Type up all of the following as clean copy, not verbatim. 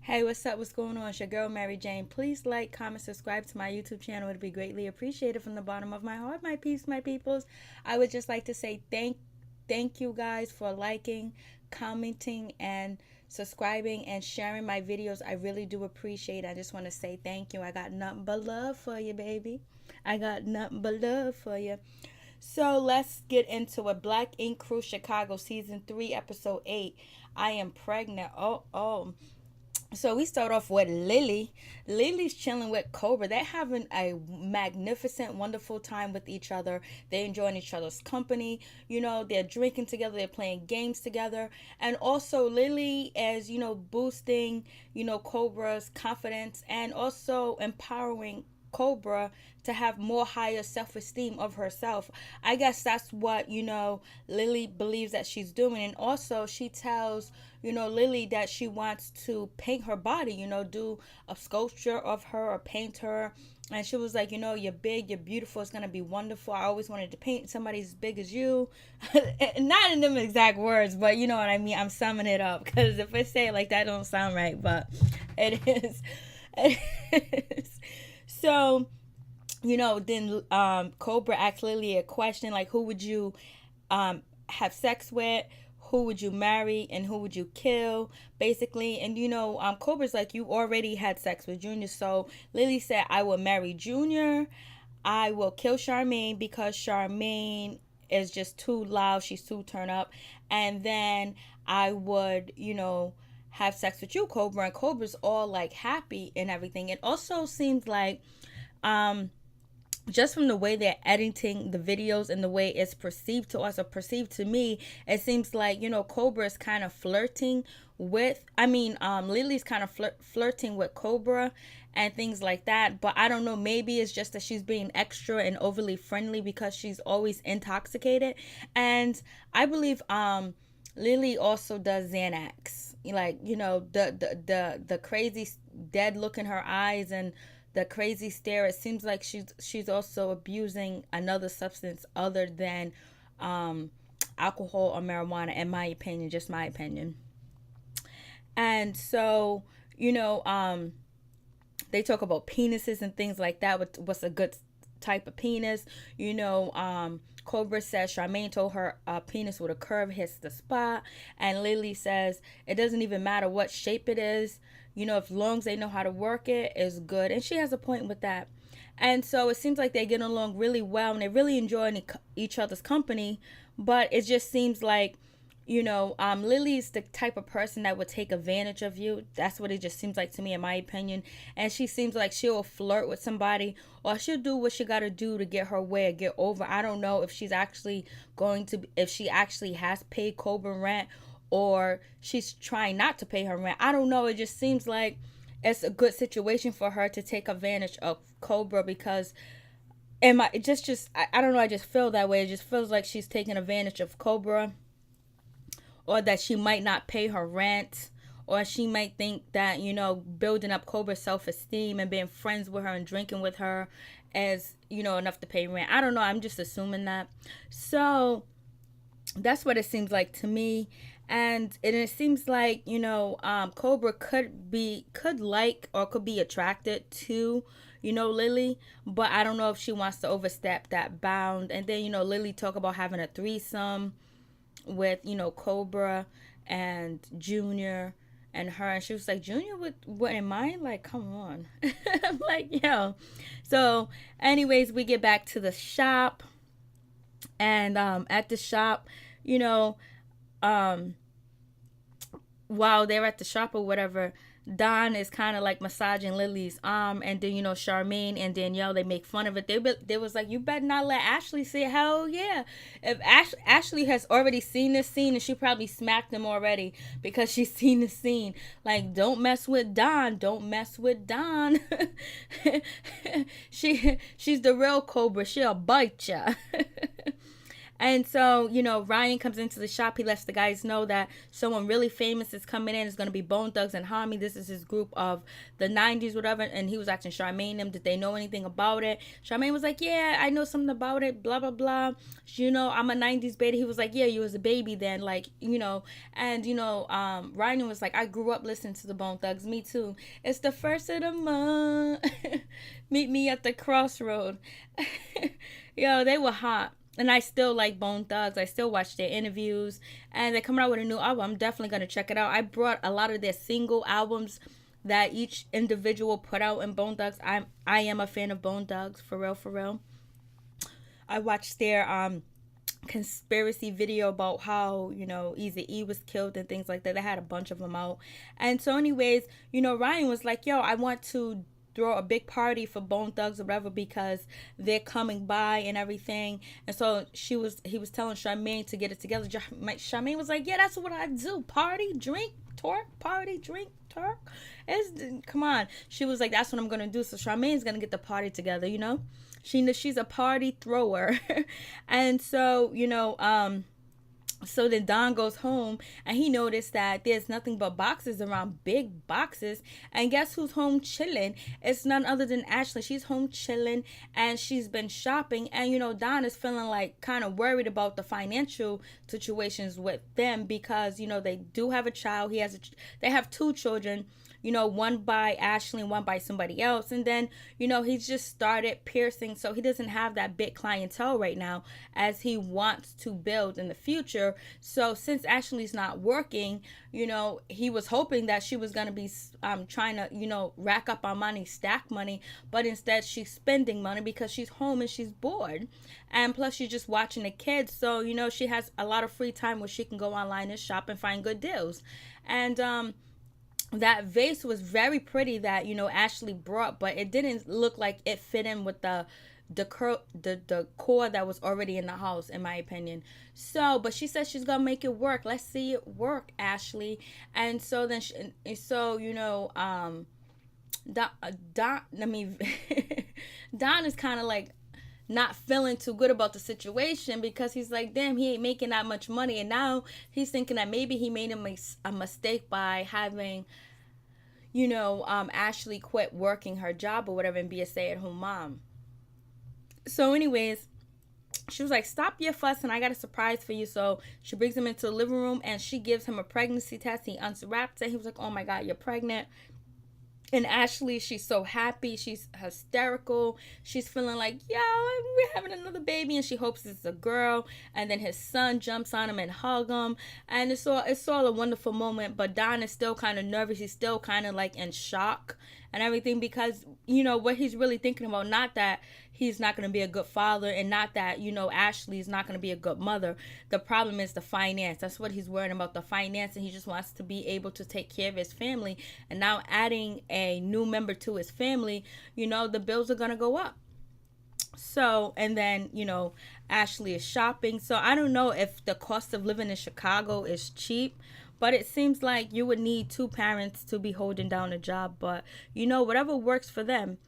Hey, what's up? What's going on? It's your girl, Mary Jane. Please like, comment, subscribe to my YouTube channel. It'd be greatly appreciated from the bottom of my heart, my peeps, my peoples. I would just like to say thank you guys for liking, commenting, and subscribing and sharing my videos. I really do appreciate it. I just want to say thank you. I got nothing but love for you, baby. I got nothing but love for you. So let's get into it. Black Ink Crew Chicago, Season 3, Episode 8. I am pregnant. Oh. So we start off with Lily. Lily's chilling with Cobra. They're having a magnificent, wonderful time with each other. They're enjoying each other's company. They're drinking together. They're playing games together. And also Lily is, boosting, Cobra's confidence and also empowering Cobra to have more higher self-esteem of herself. I guess that's what, Lily believes that she's doing. And also she tells, Lily that she wants to paint her body, do a sculpture of her or paint her. And she was like, you're big, you're beautiful, it's gonna be wonderful. I always wanted to paint somebody as big as you. Not in them exact words, but you know what I mean. I'm summing it up because if I say it like that, don't sound right, but it is. It is. So, then Cobra asked Lily a question like, who would you have sex with? Who would you marry and who would you kill, basically? And Cobra's like, you already had sex with Junior. So Lily said, I will marry Junior. I will kill Charmaine because Charmaine is just too loud. She's too turned up. And then I would, have sex with you, Cobra. And Cobra's all like happy and everything. It also seems like just from the way they're editing the videos and the way it's perceived to us or perceived to me, it seems like, Cobra is kind of flirting with, Lily's kind of flirting with Cobra and things like that. But I don't know, maybe it's just that she's being extra and overly friendly because she's always intoxicated. And I believe Lily also does Xanax. Like, the crazy dead look in her eyes and the crazy stare. It seems like she's also abusing another substance other than alcohol or marijuana, in my opinion, just my opinion. And so, they talk about penises and things like that. What's a good type of penis? Cobra says Charmaine told her a penis with a curve hits the spot, and Lily says it doesn't even matter what shape it is. As long as they know how to work it, is good. And she has a point with that. And so it seems like they're getting along really well and they really enjoy each other's company. But it just seems like, Lily's the type of person that would take advantage of you. That's what it just seems like to me, in my opinion. And she seems like she'll flirt with somebody or she'll do what she got to do to get her way or get over. I don't know if she's actually if she actually has paid Cobra rent or she's trying not to pay her rent. I don't know. It just seems like it's a good situation for her to take advantage of Cobra because I don't know. I just feel that way. It just feels like she's taking advantage of Cobra, or that she might not pay her rent, or she might think that, building up Cobra's self-esteem and being friends with her and drinking with her is, enough to pay rent. I don't know. I'm just assuming that. So that's what it seems like to me. And it seems like, Cobra could like or could be attracted to, Lily, but I don't know if she wants to overstep that bound. And then, Lily talk about having a threesome with, Cobra and Junior and her. And she was like, Junior wouldn't mind? Like, come on. I'm like, yo. So anyways, we get back to the shop. And at the shop, while they're at the shop or whatever, Don is kind of like massaging Lily's arm, and then Charmaine and Danielle, they make fun of it. They was like, you better not let Ashley see it. Hell yeah. If Ashley has already seen this scene, and she probably smacked him already because she's seen the scene. Like, don't mess with Don. Don't mess with Don. She's the real Cobra. She'll bite ya. And so, Ryan comes into the shop. He lets the guys know that someone really famous is coming in. It's going to be Bone Thugs and Harmony. This is his group of the 90s, whatever. And he was asking Charmaine them, did they know anything about it? Charmaine was like, yeah, I know something about it, blah, blah, blah. I'm a 90s baby. He was like, yeah, you was a baby then, like, And, Ryan was like, I grew up listening to the Bone Thugs. Me too. It's the first of the month. Meet me at the crossroad. Yo, they were hot. And I still like Bone Thugs. I still watch their interviews. And they're coming out with a new album. I'm definitely going to check it out. I brought a lot of their single albums that each individual put out in Bone Thugs. I am a fan of Bone Thugs, for real, for real. I watched their conspiracy video about how, Eazy-E was killed and things like that. They had a bunch of them out. And so anyways, Ryan was like, yo, I want to throw a big party for Bone Thugs or whatever because they're coming by and everything. And so he was telling Charmaine to get it together. Charmaine was like, yeah, that's what I do. Party, drink, twerk, party, drink, twerk. Come on. She was like, that's what I'm going to do. So Charmaine's going to get the party together, She's a party thrower. And so, so then Don goes home and he noticed that there's nothing but boxes around, big boxes. And guess who's home chilling? It's none other than Ashley. She's home chilling and she's been shopping. And, Don is feeling like kind of worried about the financial situations with them because, they do have a child. They have 2 children. One by Ashley and one by somebody else. And then, he's just started piercing. So he doesn't have that big clientele right now as he wants to build in the future. So since Ashley's not working, he was hoping that she was going to be trying to, rack up on money, stack money. But instead she's spending money because she's home and she's bored. And plus she's just watching the kids. So, she has a lot of free time where she can go online and shop and find good deals. And, that vase was very pretty that Ashley brought, but it didn't look like it fit in with the decor that was already in the house, in my opinion. So, but she said she's gonna make it work. Let's see it work, Ashley. And so then, Don is kind of like not feeling too good about the situation because he's like, damn, he ain't making that much money. And now he's thinking that maybe he made a mistake by having, Ashley quit working her job or whatever and be a stay-at-home mom. So anyways, she was like, stop your fuss and I got a surprise for you. So she brings him into the living room and she gives him a pregnancy test. He unwraps it. He was like, oh my God, you're pregnant. And Ashley, she's so happy. She's hysterical. She's feeling like, yo, we're having another baby. And she hopes it's a girl. And then his son jumps on him and hug him. And it's all a wonderful moment. But Don is still kind of nervous. He's still kind of like in shock and everything because, what he's really thinking about, not that he's not going to be a good father and not that, Ashley is not going to be a good mother. The problem is the finance. That's what he's worrying about, the finance. And he just wants to be able to take care of his family. And now adding a new member to his family, the bills are going to go up. So, and then, Ashley is shopping. So I don't know if the cost of living in Chicago is cheap, but it seems like you would need 2 parents to be holding down a job. But, whatever works for them.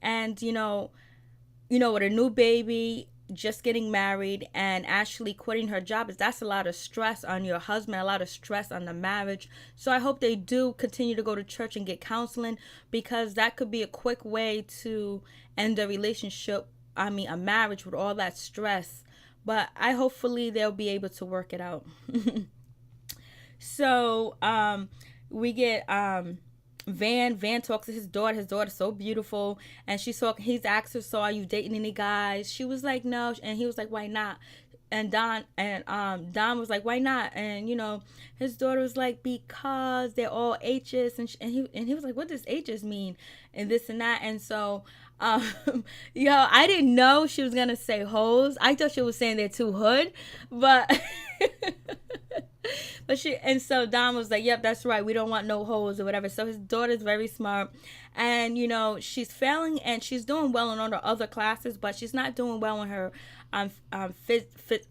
And, with a new baby, just getting married, and Ashley quitting her job, that's a lot of stress on your husband, a lot of stress on the marriage. So I hope they do continue to go to church and get counseling because that could be a quick way to end a relationship, a marriage with all that stress. But hopefully they'll be able to work it out. So we get Van talks to his daughter. His daughter's so beautiful, and he's asked her, so are you dating any guys? She was like, no. And he was like, why not? And Don was like, why not? And his daughter was like, because they're all H's. And he was like, what does H's mean? And this and that. And so I didn't know she was gonna say hoes. I thought she was saying they're too hood, but so Don was like, yep, that's right, we don't want no hoes or whatever. So his daughter's very smart, and she's failing and she's doing well in all the other classes, but she's not doing well in her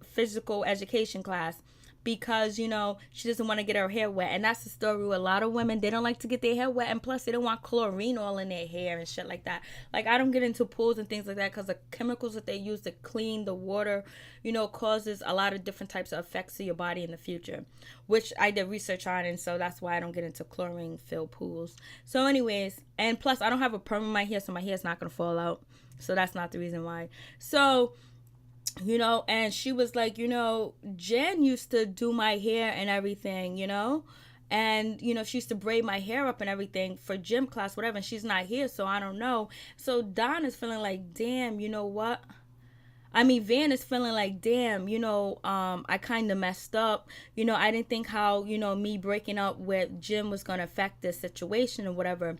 physical education class. because, you know, she doesn't want to get her hair wet. And that's the story with a lot of women. They don't like to get their hair wet, and plus they don't want chlorine all in their hair and shit like that. Like, I don't get into pools and things like that because the chemicals that they use to clean the water, you know, causes a lot of different types of effects to your body in the future, which I did research on, and so that's why I don't get into chlorine filled pools. So anyways, and plus I don't have a perm in my hair, so my hair's not gonna fall out, so that's not the reason why. So, you know, and she was like, you know, Jen used to do my hair and everything, you know, and, you know, she used to braid my hair up and everything for gym class, whatever, and she's not here, so I don't know. So Don is feeling like, damn, you know what, I mean, Van is feeling like, damn, you know, I kind of messed up. You know, I didn't think how, you know, me breaking up with Jim was going to affect this situation or whatever.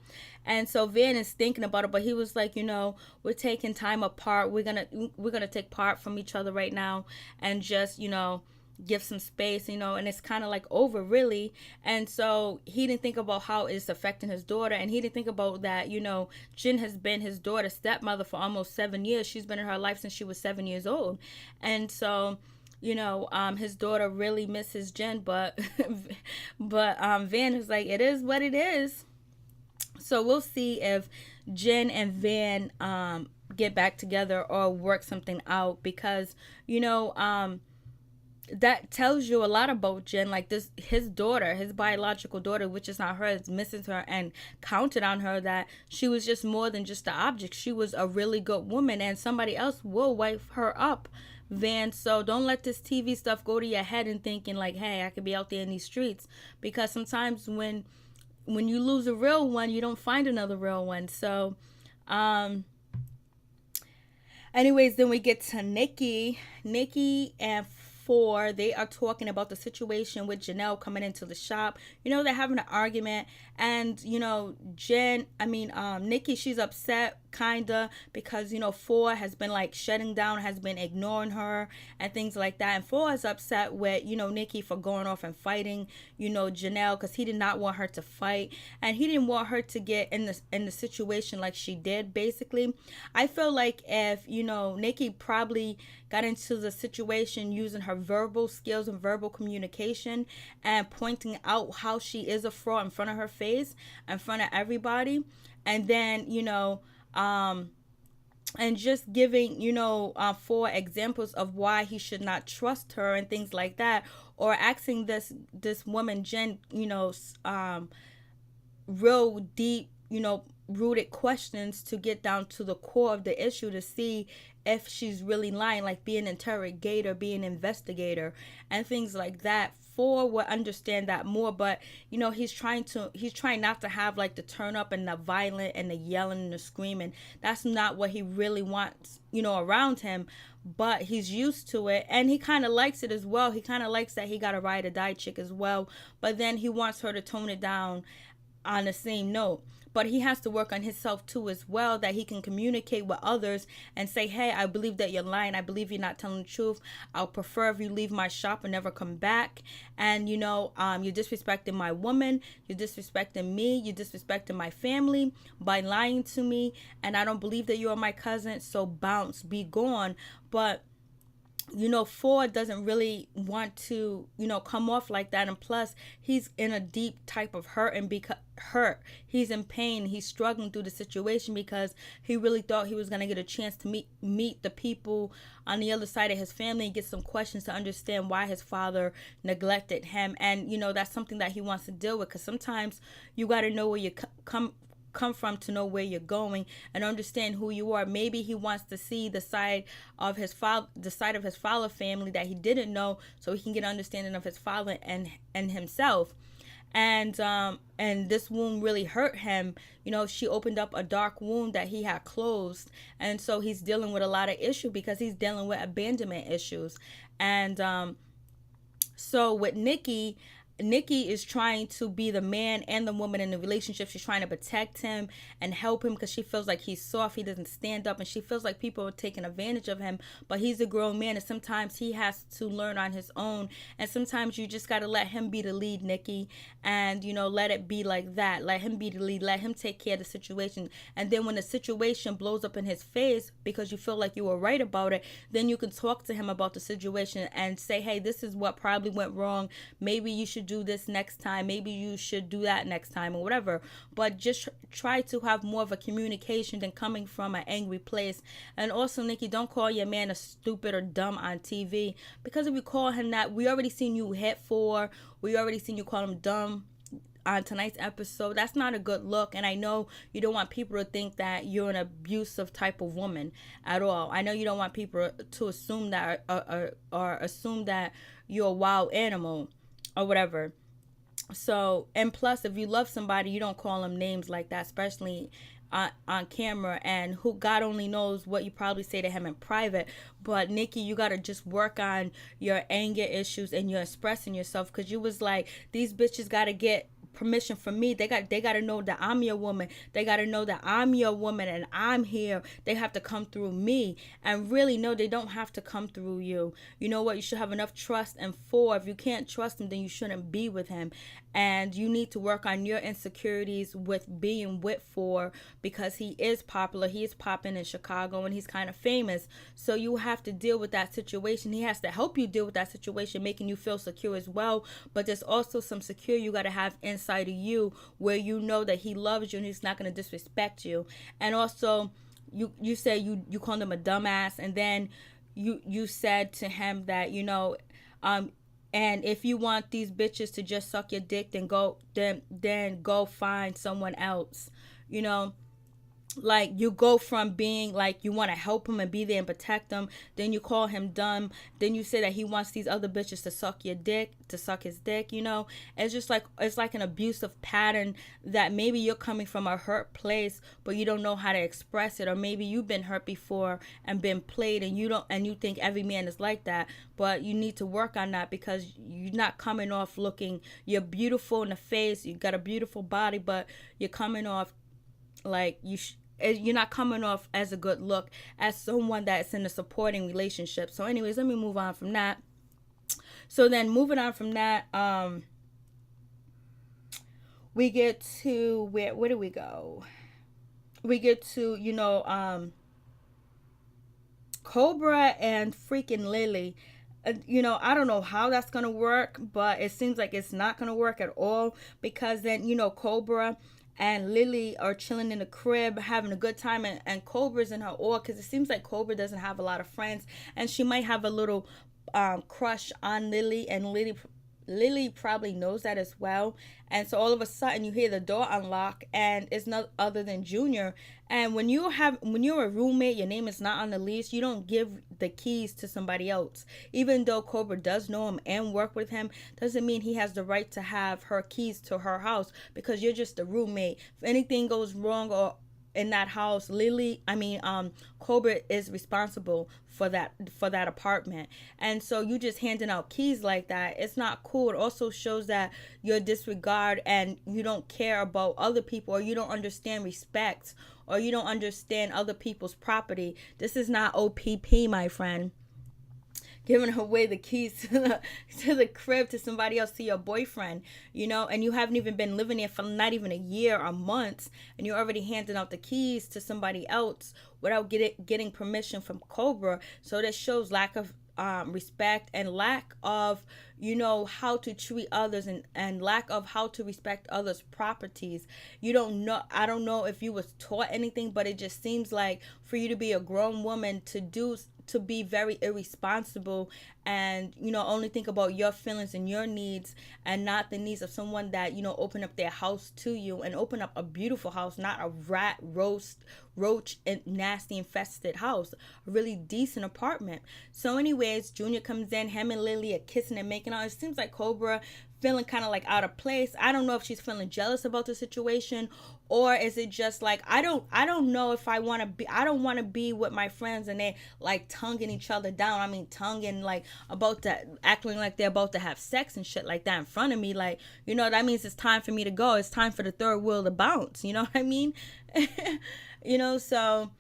And so Van is thinking about it, but he was like, you know, we're taking time apart. We're going to take part from each other right now and just, you know, give some space, you know, and it's kind of like over really. And so he didn't think about how it's affecting his daughter, and he didn't think about that, you know, Jen has been his daughter's stepmother for almost 7 years. She's been in her life since she was 7 years old. And so, you know, his daughter really misses Jen, but Van was like, it is what it is. So we'll see if Jen and Van get back together or work something out, because, you know, that tells you a lot about Jen. Like, this, his daughter, his biological daughter, which is not hers, misses her and counted on her, that she was just more than just an object. She was a really good woman, and somebody else will wipe her up, Van. So don't let this TV stuff go to your head and thinking like, hey, I could be out there in these streets, because sometimes when you lose a real one, you don't find another real one. So anyways, then we get to Nikki and Phor. They are talking about the situation with Janelle coming into the shop. You know, they're having an argument, and, you know, Nikki, she's upset kinda because, you know, Phor has been like shutting down, has been ignoring her and things like that. And Phor is upset with, you know, Nikki for going off and fighting, you know, Janelle, because he did not want her to fight, and he didn't want her to get in the situation like she did. Basically, I feel like if, you know, Nikki probably got into the situation using her verbal skills and verbal communication and pointing out how she is a fraud in front of her face, in front of everybody, and then, you know, and just giving, you know, 4 examples of why he should not trust her and things like that, or asking this woman Jen, you know, real deep, you know, rooted questions to get down to the core of the issue, to see if she's really lying, like be an interrogator, be an investigator, and things like that. Phor will understand that more, but, you know, he's trying not to have like the turn up and the violent and the yelling and the screaming. That's not what he really wants, you know, around him, but he's used to it, and he kind of likes it as well. He kind of likes that he got a ride or die chick as well, but then he wants her to tone it down on the same note. But he has to work on himself too as well, that he can communicate with others and say, hey, I believe that you're lying. I believe you're not telling the truth. I'll prefer if you leave my shop and never come back. And, you know, you're disrespecting my woman. You're disrespecting me. You're disrespecting my family by lying to me. And I don't believe that you are my cousin. So bounce, be gone. But, you know, Phor doesn't really want to, you know, come off like that. And plus, he's in a deep type of hurt, and he's in pain. He's struggling through the situation because he really thought he was going to get a chance to meet the people on the other side of his family and get some questions to understand why his father neglected him. And, you know, that's something that he wants to deal with, because sometimes you got to know where you come from to know where you're going and understand who you are. Maybe he wants to see the side of his father family that he didn't know, so he can get an understanding of his father and himself. And this wound really hurt him. You know, she opened up a dark wound that he had closed, and so he's dealing with a lot of issue because he's dealing with abandonment issues. And so with Nikki, Nikki is trying to be the man and the woman in the relationship. She's trying to protect him and help him because she feels like he's soft. He doesn't stand up, and she feels like people are taking advantage of him. But he's a grown man, and sometimes he has to learn on his own. And sometimes you just got to let him be the lead, Nikki, and let it be like that. Let him be the lead. Let him take care of the situation. And then when the situation blows up in his face because you feel like you were right about it, then you can talk to him about the situation and say, hey, this is what probably went wrong. Maybe you should do this next time. Maybe you should do that next time, or whatever. But just try to have more of a communication than coming from an angry place. And also, Nikki, don't call your man a stupid or dumb on TV, because if you call him that, we already seen you hit for. We already seen you call him dumb on tonight's episode. That's not a good look, and I know you don't want people to think that you're an abusive type of woman at all. I know you don't want people to assume that, or assume that you're a wild animal or whatever. So, and plus, if you love somebody, you don't call them names like that, especially on camera. And who, God only knows what you probably say to him in private. But Nikki, you got to just work on your anger issues and you're expressing yourself, because you was like, these bitches got to get permission from me. They got to know that I'm your woman. They got to know that I'm your woman and I'm here. They have to come through me. And really, no, they don't have to come through you. You know what? You should have enough trust. And Phor, if you can't trust him, then you shouldn't be with him. And you need to work on your insecurities with being with Phor, because he is popular. He is popping in Chicago and he's kind of famous. So you have to deal with that situation. He has to help you deal with that situation, making you feel secure as well. But there's also some secure you got to have inside of you, where you know that he loves you and he's not going to disrespect you. And also, you say you called him a dumbass, and then you said to him that and if you want these bitches to just suck your dick, then go find someone else. Like, you go from being like you want to help him and be there and protect him, then you call him dumb, then you say that he wants these other bitches to suck his dick. It's just like, it's like an abusive pattern that maybe you're coming from a hurt place, but you don't know how to express it. Or maybe you've been hurt before and been played, and you think every man is like that. But you need to work on that, because you're not coming off looking, you're beautiful in the face, you got a beautiful body, but you're coming off like you're not coming off as a good look, as someone that's in a supporting relationship. So anyways, let me move on from that. So then moving on from that, we get to where do we go? We get to, Cobra and freaking Lily. I don't know how that's going to work, but it seems like it's not going to work at all, because then, Cobra and Lily are chilling in the crib having a good time, and Cobra's in her awe, because it seems like Cobra doesn't have a lot of friends, and she might have a little crush on Lily, and Lily probably knows that as well. And so all of a sudden you hear the door unlock, and it's not other than Junior. And when you're a roommate, your name is not on the lease, you don't give the keys to somebody else. Even though Cobra does know him and work with him, doesn't mean he has the right to have her keys to her house, because you're just a roommate. If anything goes wrong or in that house, Cobra is responsible for that apartment. And so you just handing out keys like that, it's not cool. It also shows that you're disregard and you don't care about other people, or you don't understand respect, or you don't understand other people's property. This is not OPP, my friend. Giving away the keys to the crib to somebody else, to your boyfriend, and you haven't even been living there for not even a year or months, and you're already handing out the keys to somebody else without getting permission from Cobra. So that shows lack of respect and lack of how to treat others, and lack of how to respect others' properties. I don't know if you was taught anything, but it just seems like for you to be a grown woman to be very irresponsible and only think about your feelings and your needs, and not the needs of someone that open up their house to you, and open up a beautiful house, not a roach and nasty infested house, a really decent apartment. So anyways, Junior comes in, him and Lily are kissing and making out. It seems like Cobra feeling kind of like out of place. I don't know if she's feeling jealous about the situation, or is it just like, I don't know if I don't want to be with my friends and they like tonguing each other down. I mean, tonguing like about to acting like they're about to have sex and shit like that in front of me. Like, you know, that means it's time for me to go. It's time for the third wheel to bounce. You know what I mean? You know, so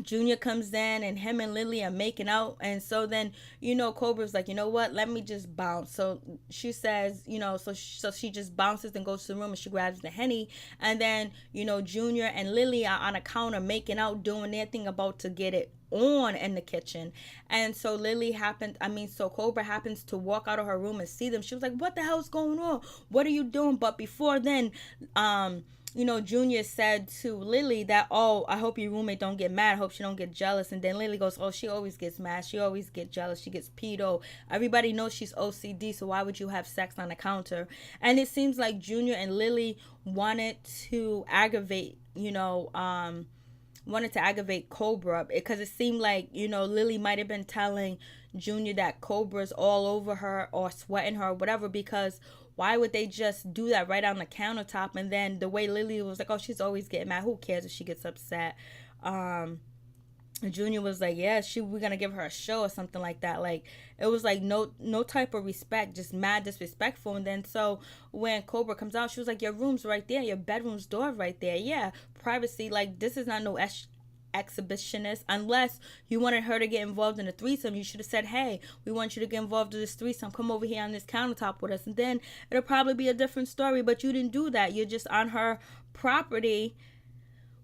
Junior comes in and him and Lily are making out. And so then, you know, Cobra's like, you know what? Let me just bounce. So she says, you know, so she just bounces and goes to the room and she grabs the Henny. And then, you know, Junior and Lily are on a counter making out, doing their thing, about to get it on in the kitchen. And so so Cobra happens to walk out of her room and see them. She was like, what the hell's going on? What are you doing? But before then, you know, Junior said to Lily that, oh, I hope your roommate don't get mad. I hope she don't get jealous. And then Lily goes, oh, she always gets mad. She always gets jealous. She gets pedo. Everybody knows she's OCD, so why would you have sex on the counter? And it seems like Junior and Lily wanted to aggravate, Cobra, because it seemed like, you know, Lily might have been telling Junior that Cobra's all over her or sweating her or whatever, because why would they just do that right on the countertop? And then the way Lily was like, oh, she's always getting mad. Who cares if she gets upset? Junior was like, yeah, we're going to give her a show or something like that. Like, it was like no type of respect, just mad disrespectful. And then so when Cobra comes out, she was like, your room's right there. Your bedroom's door right there. Yeah, privacy. Like, this is not no exhibitionist. Unless you wanted her to get involved in a threesome, you should have said, hey, we want you to get involved in this threesome, come over here on this countertop with us, and then it'll probably be a different story. But you didn't do that. You're just on her property,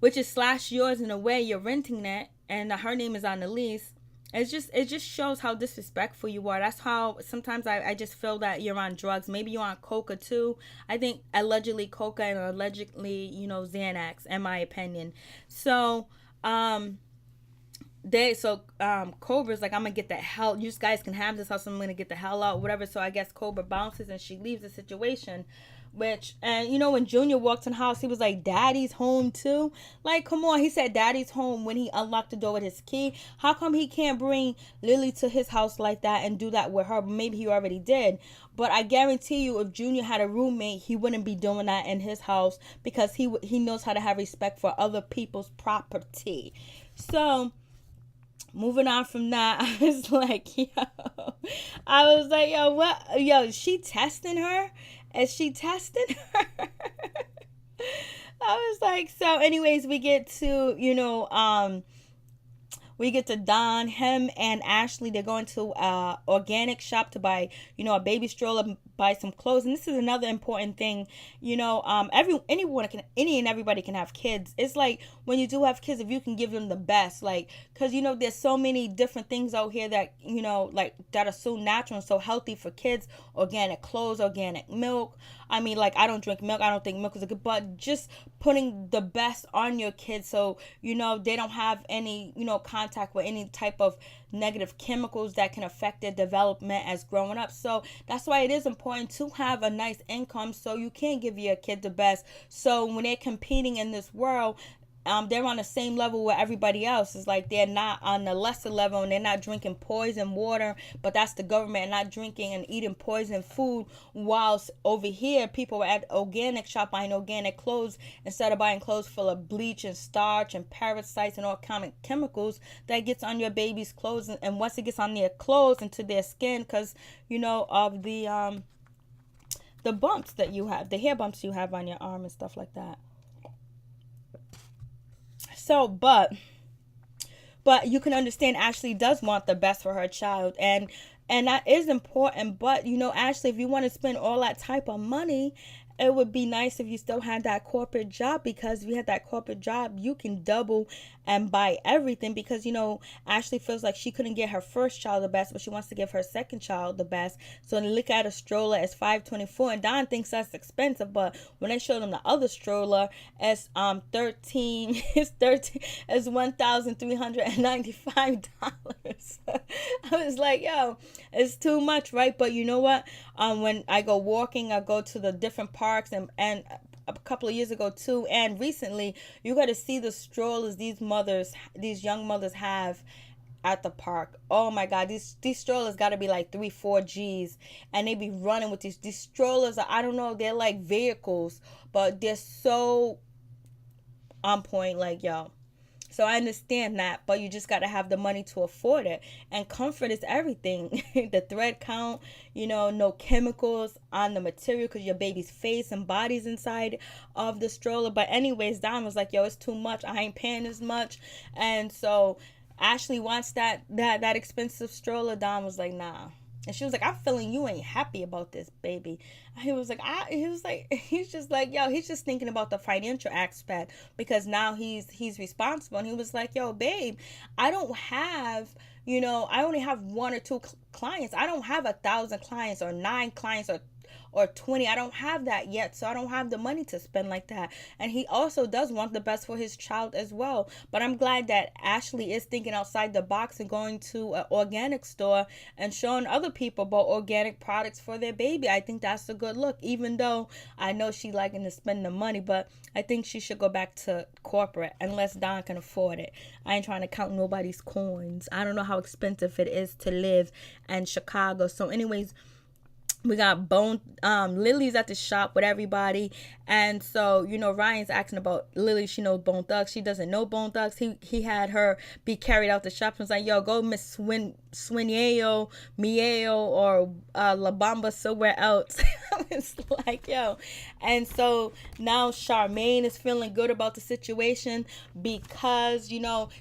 which is / yours in a way. You're renting it, and her name is on the lease. It just shows how disrespectful you are. That's how sometimes I just feel that you're on drugs. Maybe you're on coca too. I think allegedly coca and allegedly, you know, Xanax, in my opinion. So Cobra's like, I'm gonna get the hell, you guys can have this house, I'm gonna get the hell out, whatever. So I guess Cobra bounces and she leaves the situation. And you know, when Junior walked in the house, he was like, daddy's home too. Like, come on, he said daddy's home when he unlocked the door with his key. How come he can't bring Lily to his house like that and do that with her? Maybe he already did. But I guarantee you, if Junior had a roommate, he wouldn't be doing that in his house, because he knows how to have respect for other people's property. So moving on from that, I was like, what? Yo, is she testing her? Is she testing her? I was like, so anyways, we get to, Don, him and Ashley. They're going to organic shop to buy, a baby stroller, buy some clothes. And this is another important thing. Any and everybody can have kids. It's like, when you do have kids, if you can give them the best, like, because there's so many different things out here that that are so natural and so healthy for kids. Organic clothes, organic milk. I mean, like, I don't drink milk. I don't think milk is a good, but just putting the best on your kids, so they don't have any contact with any type of negative chemicals that can affect their development as growing up. So that's why it is important to have a nice income, so you can give your kid the best. So when they're competing in this world, they're on the same level with everybody else. It's like they're not on the lesser level, and they're not drinking poison water, but that's the government, not drinking and eating poison food. Whilst over here, people are at organic shop buying organic clothes instead of buying clothes full of bleach and starch and parasites and all kind of chemicals that gets on your baby's clothes. And once it gets on their clothes, into their skin, because of the bumps that you have, the hair bumps you have on your arm and stuff like that. So, but you can understand Ashley does want the best for her child, and that is important. But Ashley, if you want to spend all that type of money, it would be nice if you still had that corporate job, because if you had that corporate job, you can double and buy everything, because Ashley feels like she couldn't get her first child the best, but she wants to give her second child the best. So they look at a stroller as $524, and Don thinks that's expensive, but when they showed him the other stroller as it's $1,395. I was like, yo, it's too much, right? But you know what? When I go walking, I go to the different parks, and a couple of years ago too, and recently, you got to see the strollers these young mothers have at the park. Oh my God, these strollers got to be like 3-4 G's, and they be running with these strollers. I don't know, they're like vehicles, but they're so on point, like, yo. So I understand that, but you just got to have the money to afford it. And comfort is everything. The thread count, no chemicals on the material because your baby's face and body's inside of the stroller. But anyways, Don was like, yo, it's too much. I ain't paying as much. And so Ashley wants that expensive stroller. Don was like, nah. And she was like, I'm feeling you ain't happy about this, baby. He's just like, yo, he's just thinking about the financial aspect because now he's responsible. And he was like, yo, babe, I don't have, I only have one or two clients. I don't have 1,000 clients or 9 clients or 20. I don't have that yet, so I don't have the money to spend like that. And he also does want the best for his child as well. But I'm glad that Ashley is thinking outside the box and going to an organic store and showing other people about organic products for their baby. I think that's a good look, even though I know she liking to spend the money, but I think she should go back to corporate unless Don can afford it. I ain't trying to count nobody's coins. I don't know how expensive it is to live in Chicago. So anyways, we got Lily's at the shop with everybody. And so, Ryan's asking about Lily. She knows Bone Thugs. She doesn't know Bone Thugs. He had her be carried out the shop and was like, yo, go Miss Swineo, Mieo, or La Bamba somewhere else. It's like, yo. And so now Charmaine is feeling good about the situation because,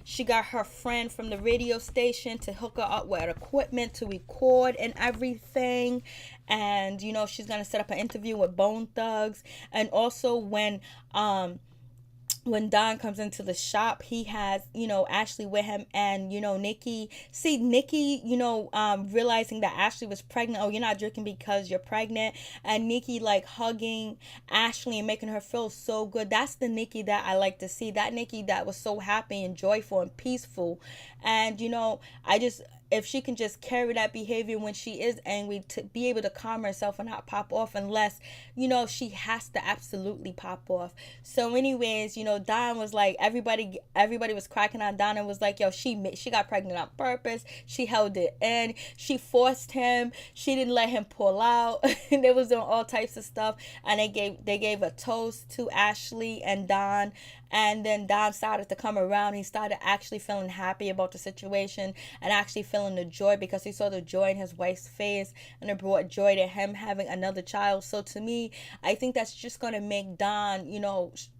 she got her friend from the radio station to hook her up with equipment to record and everything. And, she's going to set up an interview with Bone Thugs. And also when Don comes into the shop, he has, Ashley with him and, Nikki. See, Nikki, realizing that Ashley was pregnant. Oh, you're not drinking because you're pregnant. And Nikki, like, hugging Ashley and making her feel so good. That's the Nikki that I like to see. That Nikki that was so happy and joyful and peaceful. And, if she can just carry that behavior when she is angry, to be able to calm herself and not pop off unless, she has to absolutely pop off. So anyways, Don was like, everybody was cracking on Don and was like, yo, she got pregnant on purpose. She held it in. She forced him. She didn't let him pull out. They was doing all types of stuff. And they gave a toast to Ashley and Don. And then Don started to come around. He started actually feeling happy about the situation and actually feeling the joy because he saw the joy in his wife's face, and it brought joy to him having another child. So to me, I think that's just going to make Don,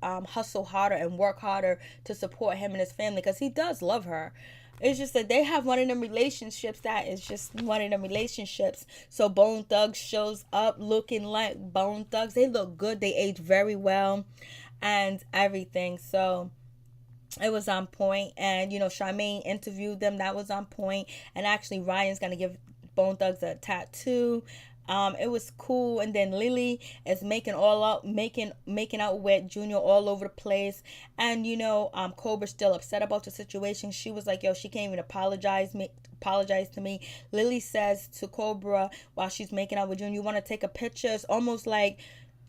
hustle harder and work harder to support him and his family because he does love her. It's just that they have one of them relationships that is just one of them relationships. So Bone Thugs shows up looking like Bone Thugs. They look good. They age very well and everything. So it was on point. And, Charmaine interviewed them. That was on point. And actually, Ryan's going to give Bone Thugs a tattoo. It was cool. And then Lily is making out with Junior all over the place. And, Cobra's still upset about the situation. She was like, yo, she can't even apologize to me. Lily says to Cobra while she's making out with Junior, you want to take a picture? It's almost like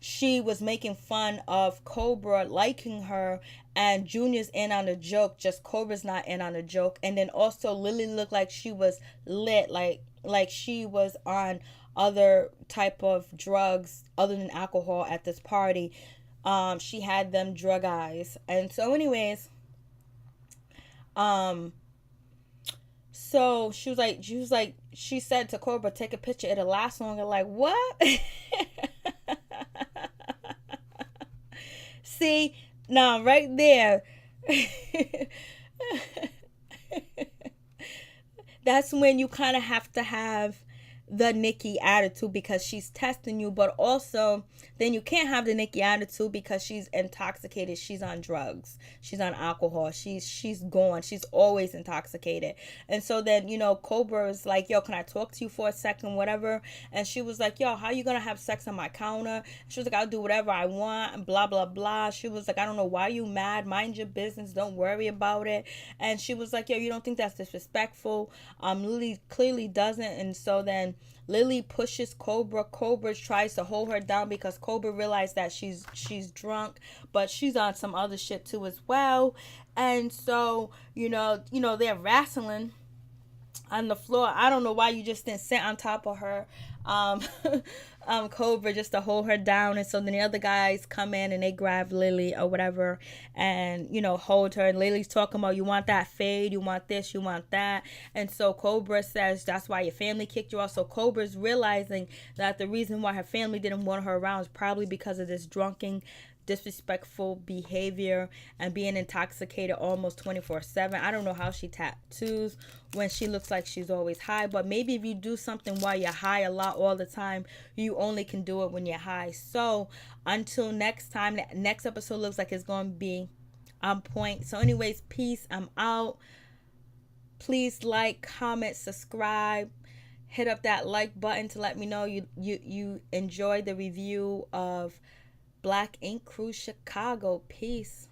she was making fun of Cobra liking her, and Junior's in on the joke, just Cobra's not in on the joke. And then also Lily looked like she was lit, like she was on other type of drugs other than alcohol at this party. She had them drug eyes. And so anyways, so she said to Cobra, take a picture, it'll last longer. Like, what? See, now right there, that's when you kind of have to have the Nikki attitude because she's testing you, but also then you can't have the Nikki attitude because she's intoxicated. She's on drugs. She's on alcohol. She's gone. She's always intoxicated. And so then, Cobra is like, yo, can I talk to you for a second, whatever? And she was like, yo, how you gonna have sex on my counter? She was like, I'll do whatever I want, and blah, blah, blah. She was like, I don't know why you mad. Mind your business. Don't worry about it. And she was like, yo, you don't think that's disrespectful? Lily clearly doesn't. And so then Lily pushes Cobra. Cobra tries to hold her down because Cobra realized that she's drunk, but she's on some other shit too as well. And so, they're wrestling on the floor. I don't know why you just didn't sit on top of her. Cobra just to hold her down, and so then the other guys come in and they grab Lily or whatever, and hold her. And Lily's talking about, you want that fade, you want this, you want that, and so Cobra says that's why your family kicked you off. So Cobra's realizing that the reason why her family didn't want her around is probably because of this drunken, disrespectful behavior and being intoxicated almost 24/7. I don't know how she tattoos when she looks like she's always high, but maybe if you do something while you're high a lot all the time, you only can do it when you're high. So until next time, the next episode looks like it's going to be on point. So anyways, peace. I'm out. Please like, comment, subscribe. Hit up that like button to let me know you enjoy the review of Black Ink Cruise Chicago. Peace.